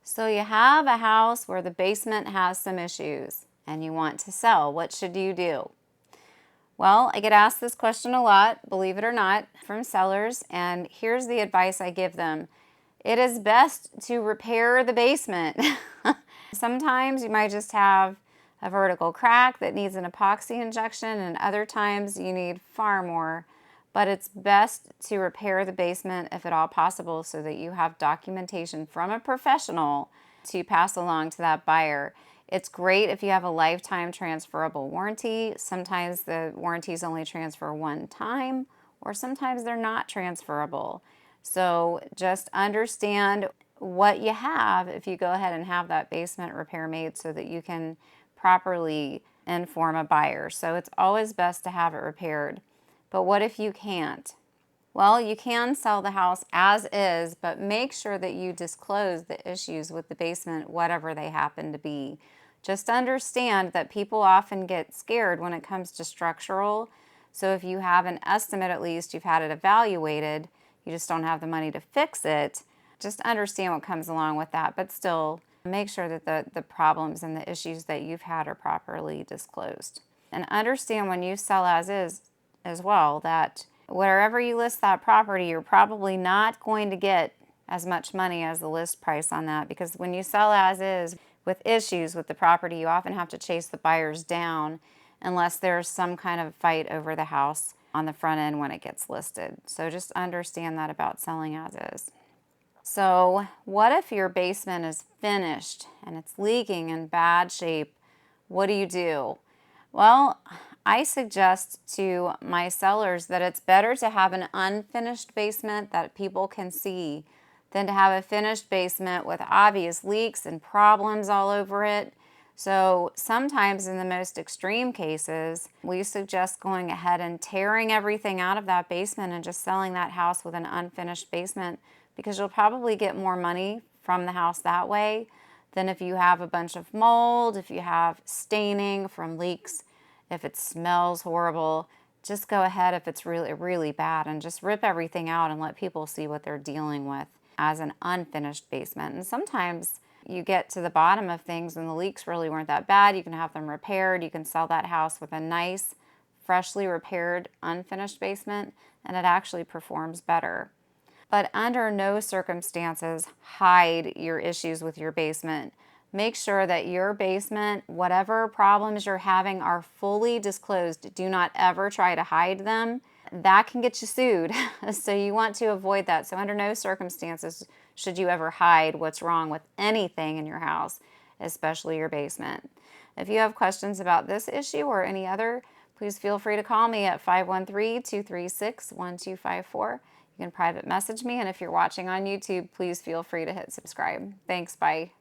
So you have a house where the basement has some issues and you want to sell. What should you do? Well, I get asked this question a lot, believe it or not, from sellers, and here's the advice I give them. It is best to repair the basement. Sometimes you might just have a vertical crack that needs an epoxy injection, and other times you need far more. But it's best to repair the basement if at all possible so that you have documentation from a professional to pass along to that buyer. It's great if you have a lifetime transferable warranty. Sometimes the warranties only transfer one time, or sometimes they're not transferable. So just understand what you have if you go ahead and have that basement repair made so that you can properly inform a buyer. So it's always best to have it repaired. But what if you can't? Well, you can sell the house as is, but make sure that you disclose the issues with the basement, whatever they happen to be. Just understand that people often get scared when it comes to structural. So if you have an estimate, at least you've had it evaluated, you just don't have the money to fix it, just understand what comes along with that, but still make sure that the problems and the issues that you've had are properly disclosed. And understand when you sell as is as well that wherever you list that property, you're probably not going to get as much money as the list price on that, because when you sell as is with issues with the property, you often have to chase the buyers down unless there's some kind of fight over the house on the front end when it gets listed. So just understand that about selling as is. So what if your basement is finished and it's leaking in bad shape? What do you do? Well, I suggest to my sellers that it's better to have an unfinished basement that people can see than to have a finished basement with obvious leaks and problems all over it. So sometimes in the most extreme cases, we suggest going ahead and tearing everything out of that basement and just selling that house with an unfinished basement, because you'll probably get more money from the house that way than if you have a bunch of mold, if you have staining from leaks, if it smells horrible. Just go ahead if it's really, really bad and just rip everything out and let people see what they're dealing with as an unfinished basement. And sometimes you get to the bottom of things and the leaks really weren't that bad. You can have them repaired. You can sell that house with a nice, freshly repaired, unfinished basement, and it actually performs better. But under no circumstances hide your issues with your basement. Make sure that your basement, whatever problems you're having, are fully disclosed. Do not ever try to hide them. That can get you sued. So you want to avoid that. So under no circumstances should you ever hide what's wrong with anything in your house, especially your basement. If you have questions about this issue or any other, please feel free to call me at 513-236-1254. You can private message me, and if you're watching on YouTube, please feel free to hit subscribe. Thanks, bye.